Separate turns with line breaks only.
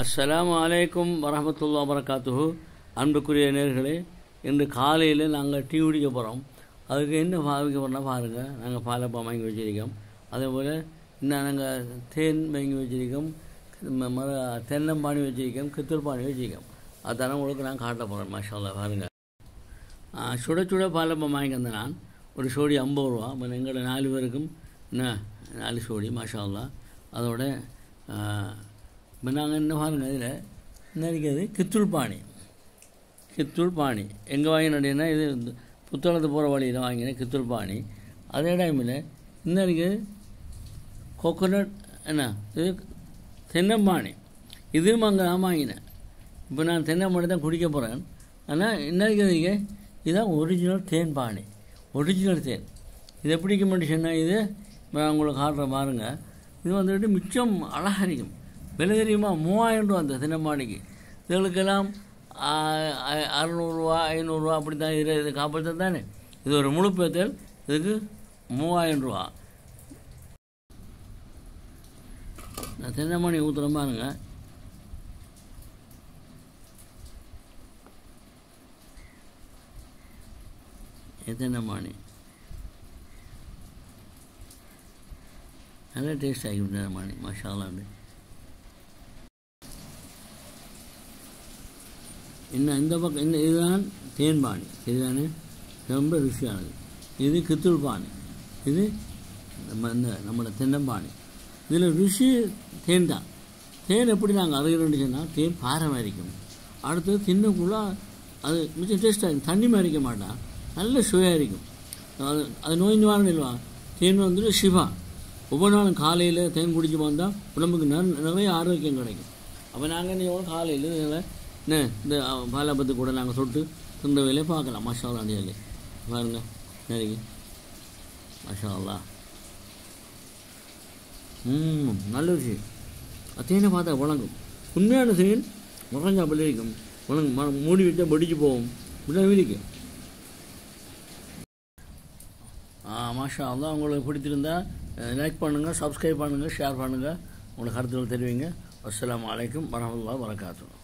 அஸ்ஸலாமு அலைக்கும் வரஹ்மத்துல்லாஹி வபரகாத்துஹு. அன்புக்குரிய நேயர்களே, இன்று காலையில் நாங்கள் டீ குடிக்க போகிறோம். அதுக்கு என்ன பாவிக்க போகிறோம்னா பாருங்கள், நாங்கள் பாலப்பா வாங்கி வச்சுருக்கோம். அதே போல் இன்னும் நாங்கள் தேன் வாங்கி வச்சுருக்கோம், தென்னம்பானி வச்சுருக்கோம், கித்தூர் பானி வச்சுருக்கோம். அதான உங்களுக்கு நான் காட்ட போகிறேன். மாஷா அல்லாஹ் பாருங்கள். சுட சுட பாலப்பா வாங்கி வந்தேன் நான். ஒரு சோடி 50 ரூபா. இப்போ எங்களை 4 பேருக்கும் என்ன 4 சோடி மாஷா அல்லாஹ். அதோட இப்போ நாங்கள் என்ன பாருங்கள், இதில் என்ன இருக்கிறது, கித்தூர் பானி எங்கே வாங்கினேன்னா இது புத்தளத்து போகிற வழியில் வாங்கினேன் கித்தூர் பானி. அதே டைமில் இன்னும் இருக்குது கோகோனட், என்ன இது தென்னம்பானி. இதுவும் அங்கே நான் வாங்கினேன். இப்போ நான் தென்னம்பானி தான் குடிக்க போகிறேன். ஆனால் என்ன இருக்கிறது, இதுதான் ஒரிஜினல் தேன் பானி, ஒரிஜினல் தேன். இது எப்படி சொன்னால் இது நான் உங்களுக்கு காட்டுறேன் பாருங்கள். இது வந்துட்டு மிச்சம் அழகாக இருக்கும். விலை தெரியுமா? 3000 ரூபா அந்த தென்னம்பானிக்கு. இதுகளுக்கெல்லாம் 600 ரூபா 500 ரூபா அப்படி தான். இது காப்பாற்ற தானே. இது ஒரு முழு பேத்தல், இதுக்கு 3000 ரூபா. நான் தென்னம்பானி ஊற்றுறேன் பாருங்க. தென்னம்பானி நல்ல டேஸ்ட் ஆகிவிட்டு தென்னம்பானி மாஷா அல்லாஹ். இன்னும் இந்த பக்கம் இன்னும் இதுதான் தேன்பானி, இதுதானே ரொம்ப ருசியானது. இது கித்தூர் பானி, இது நம்மளோட தென்னம்பானி. இதில் ருசி தேன் தான். தேன் எப்படி நாங்கள் அரைகிறோன்னு சொன்னால் தேன் பாறை மாதிரிக்கும். அடுத்தது தின்னக்குள்ளே அது மிச்சம் டேஸ்ட்டாக இருக்கும். தண்ணி மாதிரிக்க மாட்டான், நல்ல சுவையாக இருக்கும். அது நோய் நிவாரணம் இல்லவா. தேன் வந்துட்டு சிவா. ஒவ்வொரு நாளும் காலையில் தேன் குடிச்சு வந்தால் உடம்புக்கு நிறைய ஆரோக்கியம் கிடைக்கும். அப்போ நாங்கள் என்ன காலையில் என்ன இந்த பாலாபத்து கூட நாங்கள் சொட்டு தின்ற வேலையை பார்க்கலாம். மாஷா அல்லாஹ். வேலை பாருங்கள் நிறைய மாஷா அல்லாஹ். நல்ல விஷயம். தேனை பார்த்தா வழங்கும். உண்மையான தேன் முறைஞ்சா அப்படி இருக்கும். வழங்கும், மூடி விட்டால் படிச்சு போகும். இப்படிதான் இருக்கு. மாஷா அல்லாஹ். உங்களுக்கு பிடித்திருந்தா லைக் பண்ணுங்கள், சப்ஸ்கிரைப் பண்ணுங்கள், ஷேர் பண்ணுங்கள், உங்களுக்கு கருத்துக்கள் தெரிவிங்க. அஸ்ஸலாமு அலைக்கும் வரஹ்மத்துல்லாஹி வபரகாத்துஹு.